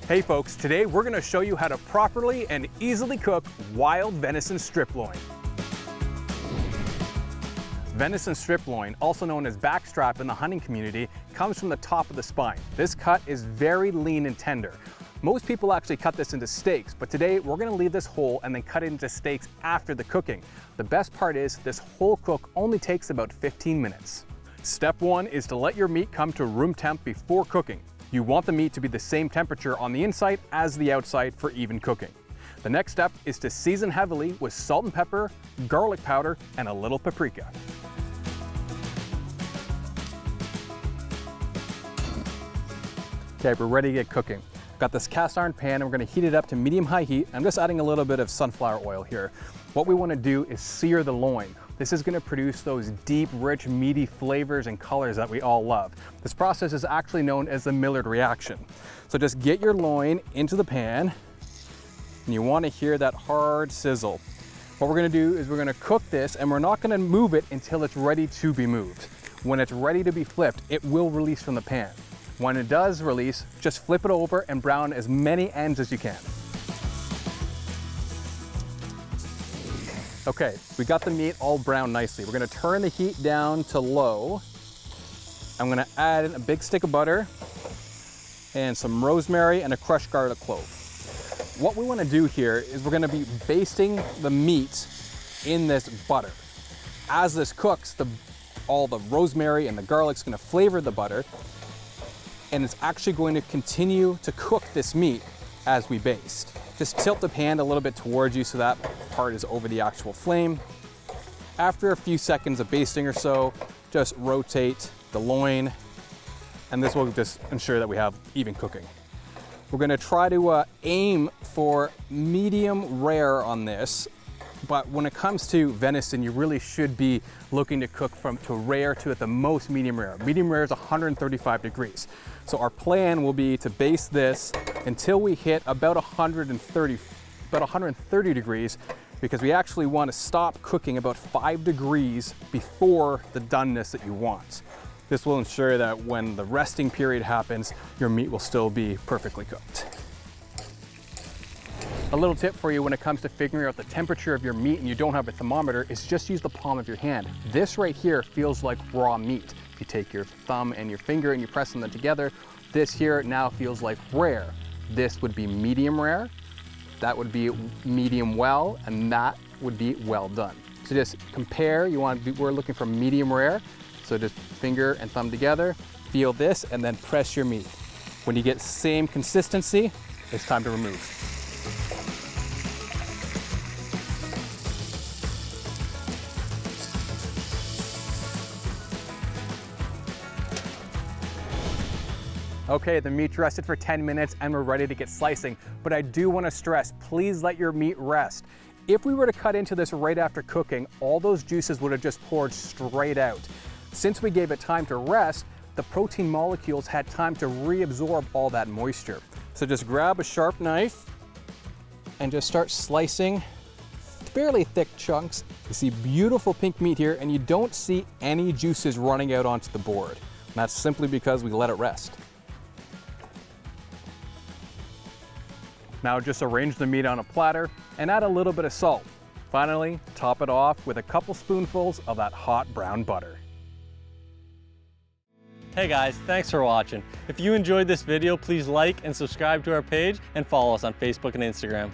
Hey folks, today we're going to show you how to properly and easily cook wild venison strip loin. Venison strip loin, also known as backstrap in the hunting community, comes from the top of the spine. This cut is very lean and tender. Most people actually cut this into steaks, but today we're going to leave this whole and then cut it into steaks after the cooking. The best part is this whole cook only takes about 15 minutes. Step 1 is to let your meat come to room temp before cooking. You want the meat to be the same temperature on the inside as the outside for even cooking. The next step is to season heavily with salt and pepper, garlic powder, and a little paprika. Okay, we're ready to get cooking. Got this cast iron pan and we're going to heat it up to medium-high heat. I'm just adding a little bit of sunflower oil here. What we want to do is sear the loin. This is going to produce those deep, rich, meaty flavors and colors that we all love. This process is actually known as the Maillard reaction. So just get your loin into the pan and you want to hear that hard sizzle. What we're going to do is we're going to cook this and we're not going to move it until it's ready to be moved. When it's ready to be flipped, it will release from the pan. When it does release, just flip it over and brown as many ends as you can. Okay, we got the meat all browned nicely. We're gonna turn the heat down to low. I'm gonna add in a big stick of butter and some rosemary and a crushed garlic clove. What we wanna do here is we're gonna be basting the meat in this butter. As this cooks, all the rosemary and the garlic's gonna flavor the butter, and it's actually going to continue to cook this meat as we baste. Just tilt the pan a little bit towards you so that part is over the actual flame. After a few seconds of basting or so, just rotate the loin, and this will just ensure that we have even cooking. We're gonna try to aim for medium rare on this, but when it comes to venison, you really should be looking to cook to rare to at the most medium rare. Medium rare is 135 degrees. So our plan will be to baste this until we hit about 130 degrees, because we actually want to stop cooking about 5 degrees before the doneness that you want. This will ensure that when the resting period happens, your meat will still be perfectly cooked. A little tip for you when it comes to figuring out the temperature of your meat and you don't have a thermometer is just use the palm of your hand. This right here feels like raw meat. If you take your thumb and your finger and you press them together, this here now feels like rare. This would be medium rare, that would be medium well, and that would be well done. So just compare, we're looking for medium rare, so just finger and thumb together, feel this, and then press your meat. When you get same consistency, it's time to remove. Okay, the meat's rested for 10 minutes and we're ready to get slicing, but I do want to stress, please let your meat rest. If we were to cut into this right after cooking, all those juices would have just poured straight out. Since we gave it time to rest, the protein molecules had time to reabsorb all that moisture. So just grab a sharp knife and just start slicing fairly thick chunks. You see beautiful pink meat here and you don't see any juices running out onto the board. And that's simply because we let it rest. Now just arrange the meat on a platter and add a little bit of salt. Finally, top it off with a couple spoonfuls of that hot brown butter. Hey guys, thanks for watching. If you enjoyed this video, please like and subscribe to our page and follow us on Facebook and Instagram.